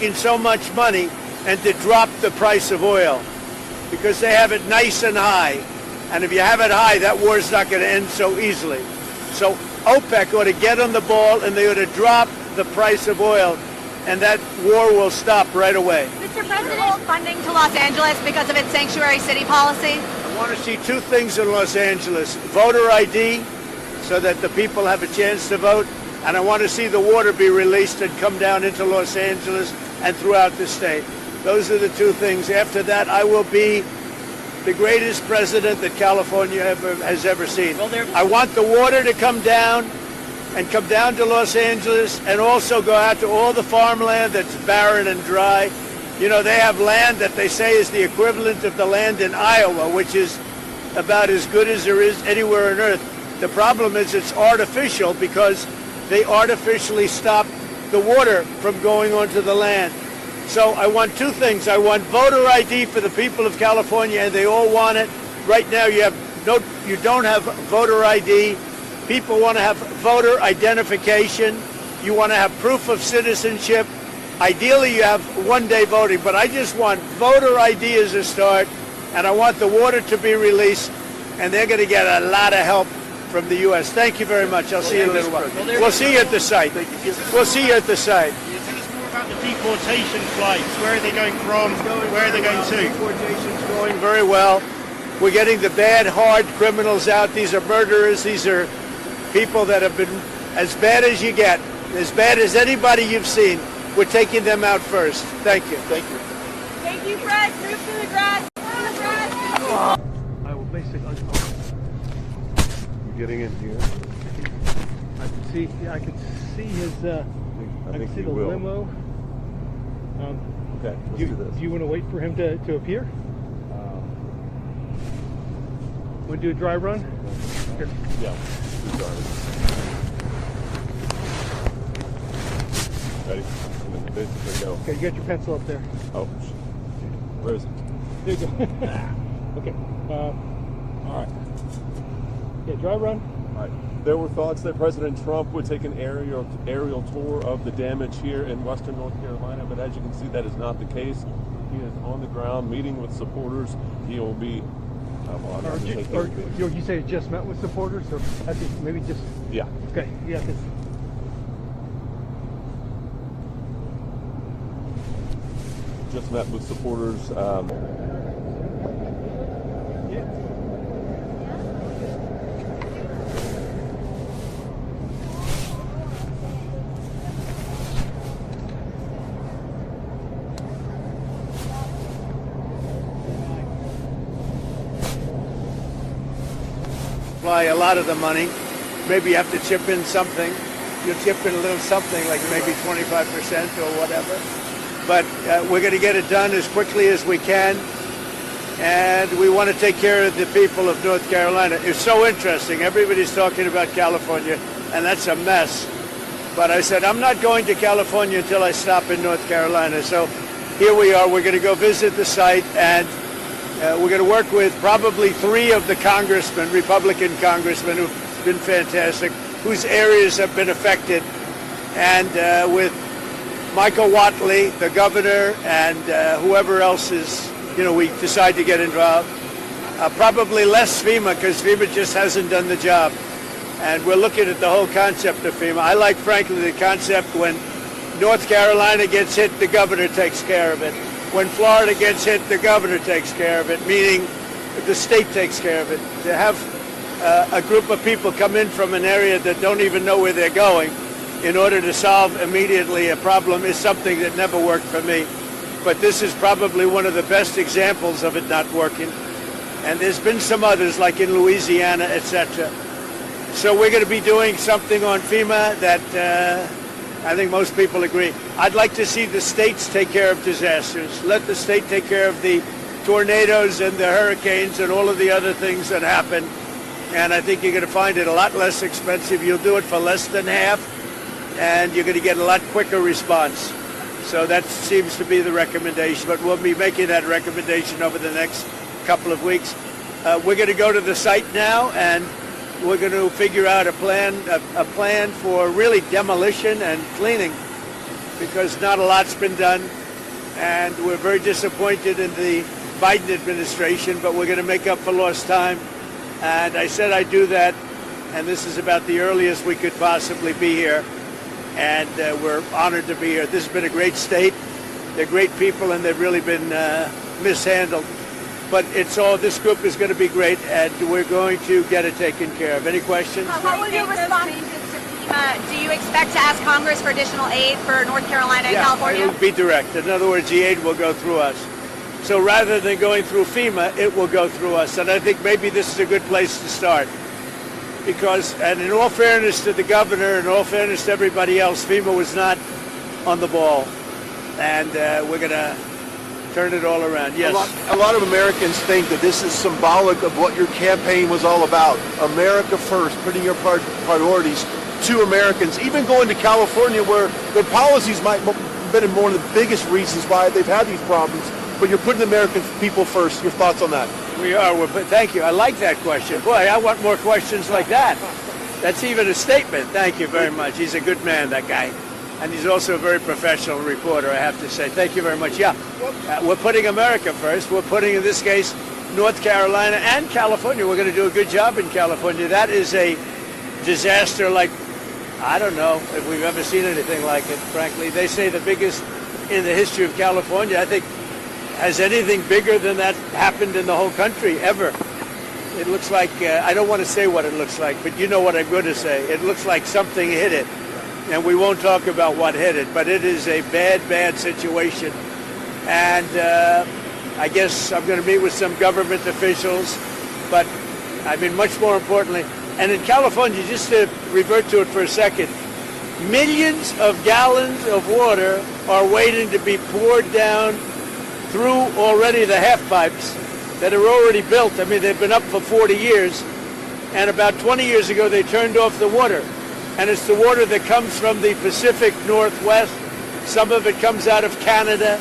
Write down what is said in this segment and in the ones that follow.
making so much money and to drop the price of oil because they have it nice and high. And if you have it high, that war's not going to end so easily. So OPEC ought to get on the ball and they ought to drop the price of oil, and that war will stop right away. Mr. President, funding to Los Angeles because of its sanctuary city policy? I want to see two things in Los Angeles. Voter ID, so that the people have a chance to vote, and I want to see the water be released and come down into Los Angeles and throughout the state. Those are the two things. After that, I will be the greatest president that California has ever seen. I want the water to come down and come down to Los Angeles and also go out to all the farmland that's barren and dry. You know, they have land that they say is the equivalent of the land in Iowa, which is about as good as there is anywhere on earth. The problem is it's artificial because they artificially stop the water from going onto the land. So I want two things. I want voter ID for the people of California, and they all want it. Right now you don't have voter ID. People want to have voter identification. You want to have proof of citizenship. Ideally you have one-day voting, but I just want voter ID as a start, and I want the water to be released, and they're going to get a lot of help from the U.S. Thank you very much. I'll see you in a little while. We'll see you at the site. We'll see you at the site. About the deportation flights, where are they going from, where are they going to? Deportation's going very well. We're getting the bad, hard criminals out. These are murderers. These are people that have been as bad as you get, as bad as anybody you've seen. We're taking them out first. Thank you. Thank you. Thank you, Fred. Move to the grass. I will basically. You getting in here? I can see his. I can see the limo. Okay, let's do this. Do you want to wait for him to appear? Want to do a dry run? Here. Yeah, do dry run. Ready? There you go. Okay, you got your pencil up there. Oh, where is it? There you go. Okay. All right. Yeah, dry run. All right. There were thoughts that President Trump would take an aerial tour of the damage here in western North Carolina, but as you can see, that is not the case. He is on the ground meeting with supporters. He will be. You say just met with supporters, or maybe just. Yeah. Okay. Yeah. Just met with supporters. A lot of the money. Maybe you have to chip in something. You'll chip in a little something, like maybe 25% or whatever. But we're going to get it done as quickly as we can. And we want to take care of the people of North Carolina. It's so interesting. Everybody's talking about California, and that's a mess. But I said, I'm not going to California until I stop in North Carolina. So here we are. We're going to go visit the site, and we're going to work with probably 3 of the congressmen, Republican congressmen, who've been fantastic, whose areas have been affected, and with Michael Whatley, the governor, and whoever else is, we decide to get involved. Probably less FEMA, because FEMA just hasn't done the job. And we're looking at the whole concept of FEMA. I like, frankly, the concept when North Carolina gets hit, the governor takes care of it. When Florida gets hit, the governor takes care of it, meaning the state takes care of it. To have a group of people come in from an area that don't even know where they're going in order to solve immediately a problem is something that never worked for me. But this is probably one of the best examples of it not working. And there's been some others, like in Louisiana, etc. So we're going to be doing something on FEMA that I think most people agree. I'd like to see the states take care of disasters. Let the state take care of the tornadoes and the hurricanes and all of the other things that happen. And I think you're going to find it a lot less expensive. You'll do it for less than half, and you're going to get a lot quicker response. So that seems to be the recommendation, but we'll be making that recommendation over the next couple of weeks. We're going to go to the site now, and we're going to figure out a plan for really demolition and cleaning, because not a lot's been done, and we're very disappointed in the Biden administration, but we're going to make up for lost time. And I said I'd do that, and this is about the earliest we could possibly be here, and we're honored to be here. This has been a great state. They're great people, and they've really been mishandled. But it's all, this group is going to be great, and we're going to get it taken care of. Any questions? How will you respond? Do you expect to ask Congress for additional aid for North Carolina and California? It will be direct. In other words, the aid will go through us. So rather than going through FEMA, it will go through us. And I think maybe this is a good place to start. Because, and in all fairness to the governor, and in all fairness to everybody else, FEMA was not on the ball. And we're going to turn it all around. Yes. A lot of Americans think that this is symbolic of what your campaign was all about. America first, putting your priorities to Americans, even going to California where their policies might have been one of the biggest reasons why they've had these problems, but you're putting the American people first. Your thoughts on that? We are. Thank you. I like that question. Boy, I want more questions like that. That's even a statement. Thank you very much. He's a good man, that guy. And he's also a very professional reporter, I have to say. Thank you very much. Yeah, we're putting America first. We're putting, in this case, North Carolina and California. We're going to do a good job in California. That is a disaster like, I don't know if we've ever seen anything like it, frankly. They say the biggest in the history of California. I think, has anything bigger than that happened in the whole country ever? It looks like, I don't want to say what it looks like, but you know what I'm going to say. It looks like something hit it. And we won't talk about what hit it, but it is a bad, bad situation. And I guess I'm going to meet with some government officials, but I mean, much more importantly, and in California, just to revert to it for a second, millions of gallons of water are waiting to be poured down through already the half pipes that are already built. I mean, they've been up for 40 years, and about 20 years ago, they turned off the water. And it's the water that comes from the Pacific Northwest. Some of it comes out of Canada,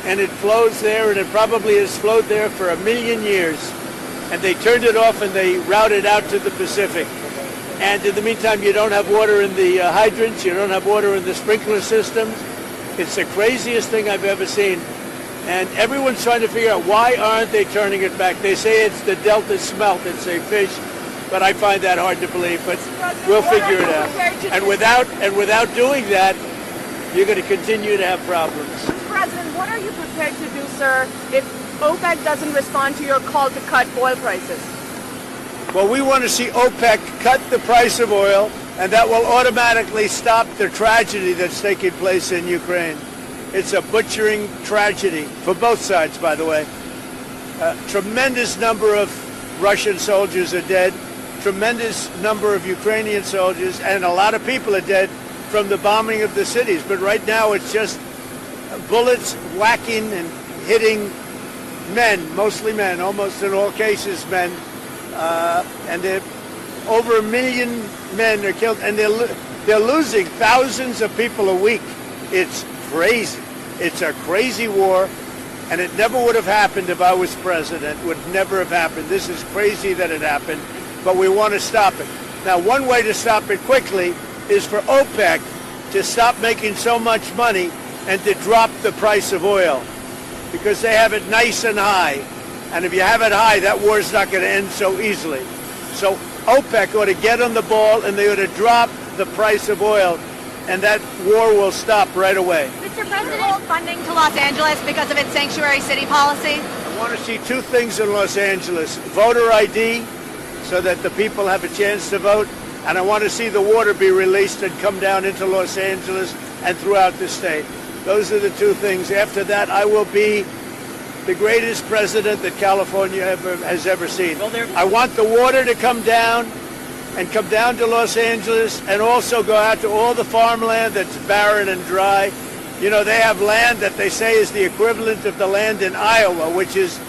and it flows there, and it probably has flowed there for 1 million years. And they turned it off, and they routed out to the Pacific. And in the meantime, you don't have water in the hydrants, you don't have water in the sprinkler systems. It's the craziest thing I've ever seen. And everyone's trying to figure out, why aren't they turning it back? They say it's the Delta smelt, it's a fish. But I find that hard to believe, but we'll figure it out. And without doing that, you're going to continue to have problems. Mr. President, what are you prepared to do, sir, if OPEC doesn't respond to your call to cut oil prices? Well, we want to see OPEC cut the price of oil, and that will automatically stop the tragedy that's taking place in Ukraine. It's a butchering tragedy for both sides, by the way. A tremendous number of Russian soldiers are dead. Tremendous number of Ukrainian soldiers, and a lot of people are dead from the bombing of the cities. But right now it's just bullets whacking and hitting men, mostly men, almost in all cases men. And over 1 million men are killed, and they're losing thousands of people a week. It's crazy. It's a crazy war, and it never would have happened if I was president. It would never have happened. This is crazy that it happened. But we want to stop it. Now, one way to stop it quickly is for OPEC to stop making so much money and to drop the price of oil, because they have it nice and high. And if you have it high, that war's not going to end so easily. So OPEC ought to get on the ball, and they ought to drop the price of oil, and that war will stop right away. Mr. President, funding to Los Angeles because of its sanctuary city policy? I want to see two things in Los Angeles: voter ID, so that the people have a chance to vote, and I want to see the water be released and come down into Los Angeles and throughout the state. Those are the two things. After that, I will be the greatest president that California has ever seen. I want the water to come down and come down to Los Angeles, and also go out to all the farmland that's barren and dry. You know, they have land that they say is the equivalent of the land in Iowa, which is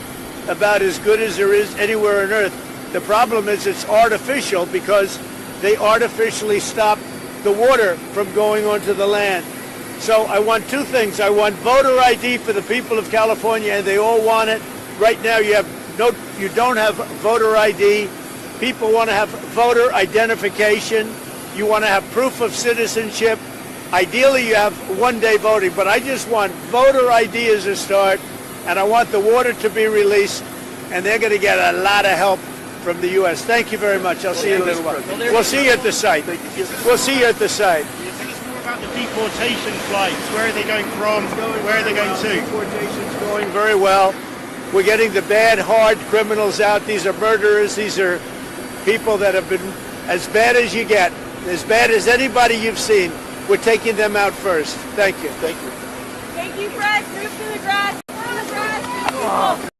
about as good as there is anywhere on earth. The problem is it's artificial, because they artificially stop the water from going onto the land. So I want two things. I want voter ID for the people of California, and they all want it. Right now you don't have voter ID. People want to have voter identification. You want to have proof of citizenship. Ideally, you have one-day voting, but I just want voter ID as a start, and I want the water to be released, and they're going to get a lot of help from the U.S. Thank you very much. I'll see you in a little while. We'll see you at the site. We'll see you at the site. Tell us more about the deportation flights. Where are they going from? Where are they going to? Deportation's going very well. We're getting the bad, hard criminals out. These are murderers. These are people that have been as bad as you get, as bad as anybody you've seen. We're taking them out first. Thank you. Thank you. Thank you, Fred. Move to the grass. To the grass.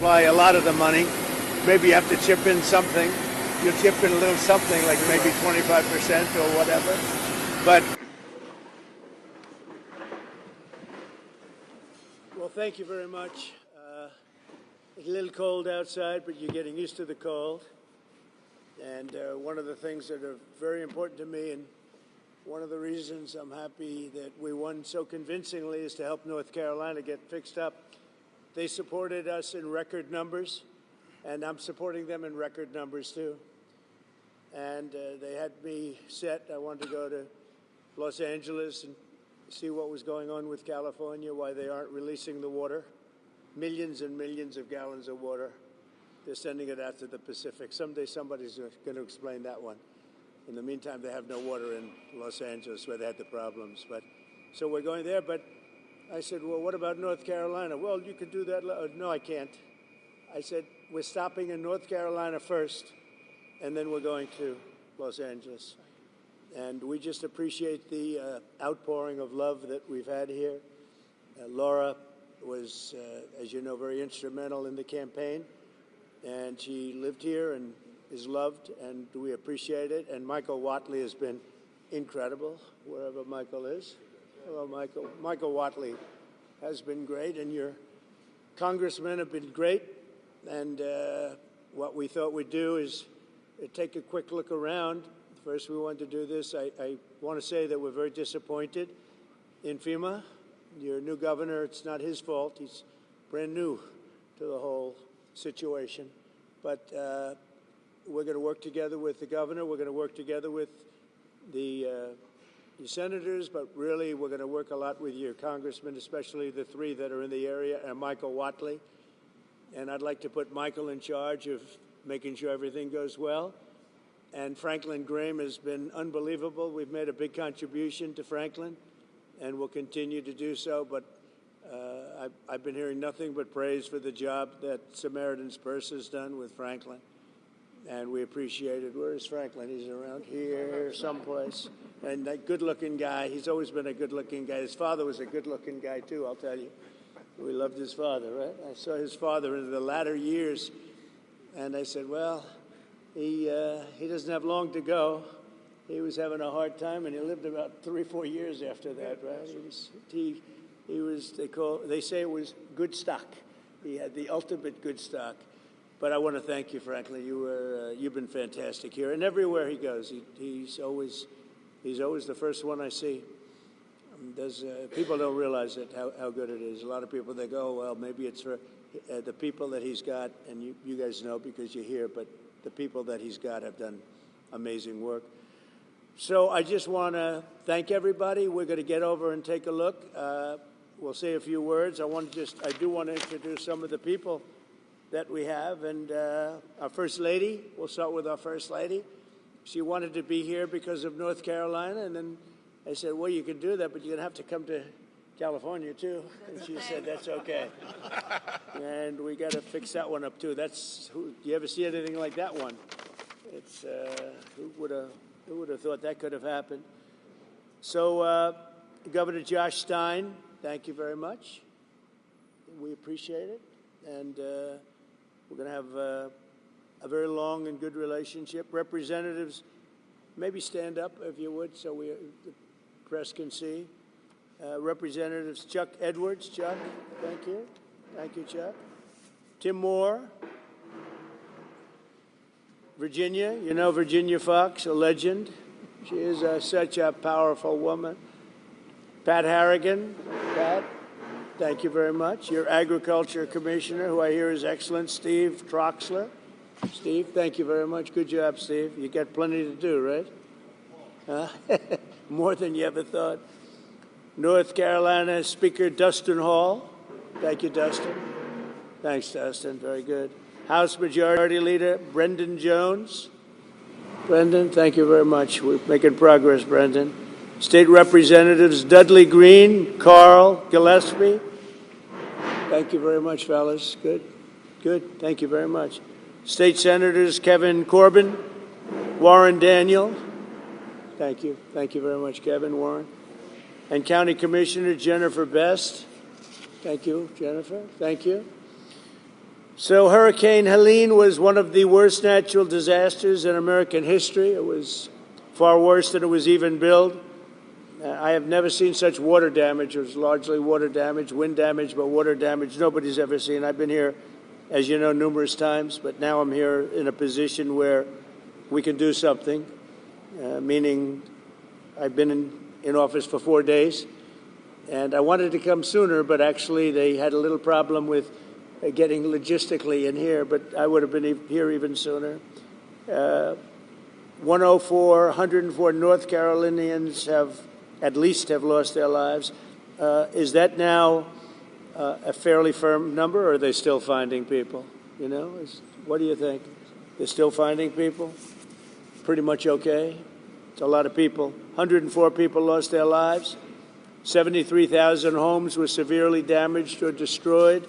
Apply a lot of the money. Maybe you have to chip in something. You'll chip in a little something, like maybe 25% or whatever. But, well, thank you very much. It's a little cold outside, but you're getting used to the cold. And one of the things that are very important to me, and one of the reasons I'm happy that we won so convincingly, is to help North Carolina get fixed up. They supported us in record numbers, and I'm supporting them in record numbers too. And they had me set. I wanted to go to Los Angeles and see what was going on with California, why they aren't releasing the water. Millions and millions of gallons of water. They're sending it out to the Pacific. Someday somebody's going to explain that one. In the meantime, they have no water in Los Angeles where they had the problems. So we're going there, but I said, well, what about North Carolina? Well, you could do that. No, I can't. I said, we're stopping in North Carolina first, and then we're going to Los Angeles. And we just appreciate the outpouring of love that we've had here. Laura was, as you know, very instrumental in the campaign, and she lived here and is loved, and we appreciate it. And Michael Whatley has been incredible, wherever Michael is. Hello, Michael. Michael Whatley has been great, and your congressmen have been great. And what we thought we'd do is take a quick look around. First, we wanted to do this. I want to say that we're very disappointed in FEMA. Your new governor, it's not his fault. He's brand new to the whole situation. But we're going to work together with the governor. We're going to work together with the senators, but really we're going to work a lot with your congressmen, especially the three that are in the area, and Michael Whatley. And I'd like to put Michael in charge of making sure everything goes well. And Franklin Graham has been unbelievable. We've made a big contribution to Franklin, and we'll continue to do so. But I've been hearing nothing but praise for the job that Samaritan's Purse has done with Franklin. And we appreciate it. Where is Franklin? He's around here someplace. And that good-looking guy, he's always been a good-looking guy. His father was a good-looking guy, too, I'll tell you. We loved his father, right? I saw his father in the latter years And I said, well, he doesn't have long to go. He was having a hard time, and he lived about 3 or 4 years after that, right? They say it was good stock. He had the ultimate good stock. But I want to thank you, frankly. You've been fantastic here, and everywhere he goes, he's always the first one I see. People don't realize it, how good it is. A lot of people, they go, well, maybe it's for the people that he's got, and you guys know because you're here, but the people that he's got have done amazing work. So I just want to thank everybody. We're going to get over and take a look. We'll say a few words. I do want to introduce some of the people that we have, and our First Lady. We'll start with our First Lady. She wanted to be here because of North Carolina, and then I said, well, you can do that, but you're going to have to come to California, too. And she said, that's okay. And we got to fix that one up, too. You ever see anything like that one? It's, who would have thought that could have happened? So, Governor Josh Stein, thank you very much. We appreciate it. And we're going to have a very long and good relationship. Representatives, maybe stand up if you would so the press can see. Representatives Chuck Edwards. Chuck, thank you. Thank you, Chuck. Tim Moore. Virginia, you know Virginia Fox, a legend. She is such a powerful woman. Pat Harrigan. Pat, thank you very much. Your Agriculture Commissioner, who I hear is excellent, Steve Troxler. Steve, thank you very much. Good job, Steve. You got plenty to do, right? More than you ever thought. North Carolina Speaker Dustin Hall. Thank you, Dustin. Thanks, Dustin. Very good. House Majority Leader Brendan Jones. Brendan, thank you very much. We're making progress, Brendan. State Representatives Dudley Green, Carl Gillespie. Thank you very much, fellas. Good. Good. Thank you very much. State Senators Kevin Corbin, Warren Daniel. Thank you. Thank you very much, Kevin, Warren. And County Commissioner Jennifer Best. Thank you, Jennifer. Thank you. So Hurricane Helene was one of the worst natural disasters in American history. It was far worse than it was even billed. I have never seen such water damage. It was largely water damage, wind damage, but water damage nobody's ever seen. I've been here, as you know, numerous times, but now I'm here in a position where we can do something, meaning I've been in office for 4 days, and I wanted to come sooner, but actually they had a little problem with getting logistically in here, but I would have been here even sooner. 104 North Carolinians have lost their lives. Is that now a fairly firm number, or are they still finding people? You know, what do you think? They're still finding people? Pretty much okay? It's a lot of people. 104 people lost their lives. 73,000 homes were severely damaged or destroyed.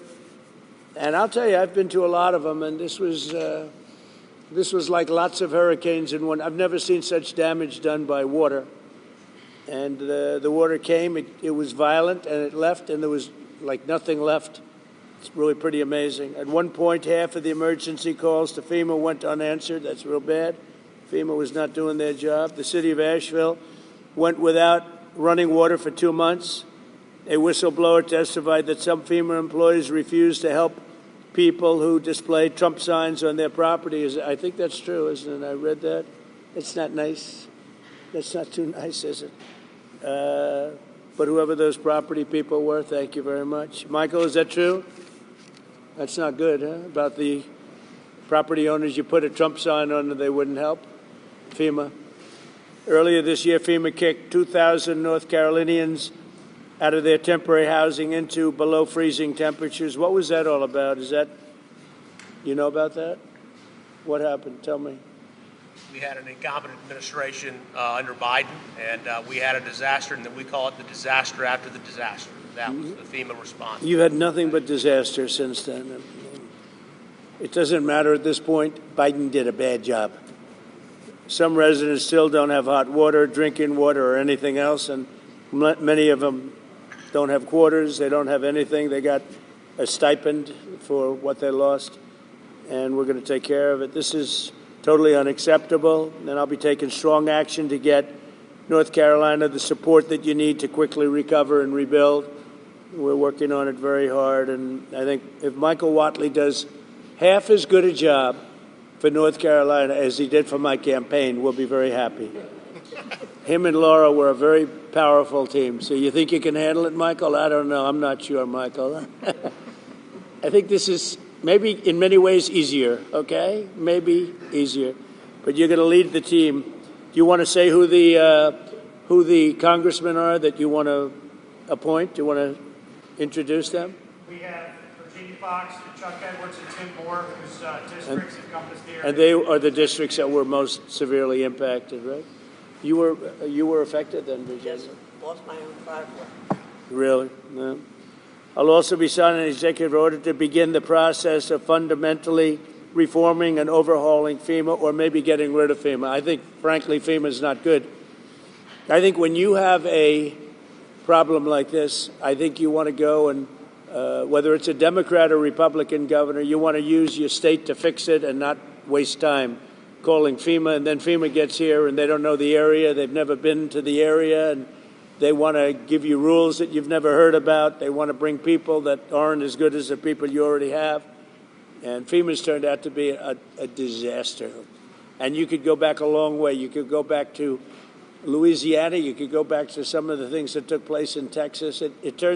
And I'll tell you, I've been to a lot of them, and this was like lots of hurricanes in one. I've never seen such damage done by water. And the water came, it was violent, and it left, and there was like nothing left. It's really pretty amazing. At one point, half of the emergency calls to FEMA went unanswered. That's real bad. FEMA was not doing their job. The city of Asheville went without running water for 2 months. A whistleblower testified that some FEMA employees refused to help people who displayed Trump signs on their property. I think that's true, isn't it? I read that. It's not nice. That's not too nice, is it? But whoever those property people were, thank you very much. Michael, is that true? That's not good, huh? About the property owners you put a Trump sign on and they wouldn't help? FEMA. Earlier this year, FEMA kicked 2,000 North Carolinians out of their temporary housing into below freezing temperatures. What was that all about? You know about that? What happened? Tell me. We had an incompetent administration under Biden, and we had a disaster, and then we call it the disaster after the disaster. That was the FEMA response. You've had nothing but disaster since then. It doesn't matter at this point. Biden did a bad job. Some residents still don't have hot water, drinking water, or anything else, and many of them don't have quarters. They don't have anything. They got a stipend for what they lost. and we're going to take care of it. This is totally unacceptable, and I'll be taking strong action to get North Carolina the support that you need to quickly recover and rebuild. We're working on it very hard, and I think if Michael Whatley does half as good a job for North Carolina as he did for my campaign, we'll be very happy. Him and Laura were a very powerful team. So you think you can handle it, Michael? I don't know. I'm not sure, Michael. I think this is maybe in many ways easier, okay? Maybe easier. But you're going to lead the team. Do you want to say who the congressmen are that you want to appoint? Do you want to introduce them? We have Virginia Fox, Chuck Edwards, and Tim Moore, whose districts encompass the area. And they are the districts that were most severely impacted, right? You were affected then, Virginia? Yes, lost my own driveway. Really? No. I'll also be signing an executive order to begin the process of fundamentally reforming and overhauling FEMA, or maybe getting rid of FEMA. I think, frankly, FEMA is not good. I think when you have a problem like this, I think you want to go and, whether it's a Democrat or Republican governor, you want to use your state to fix it and not waste time calling FEMA, and then FEMA gets here and they don't know the area, they've never been to the area, and they want to give you rules that you've never heard about. They want to bring people that aren't as good as the people you already have. And FEMA's turned out to be a disaster. And you could go back a long way. You could go back to Louisiana. You could go back to some of the things that took place in Texas. It turns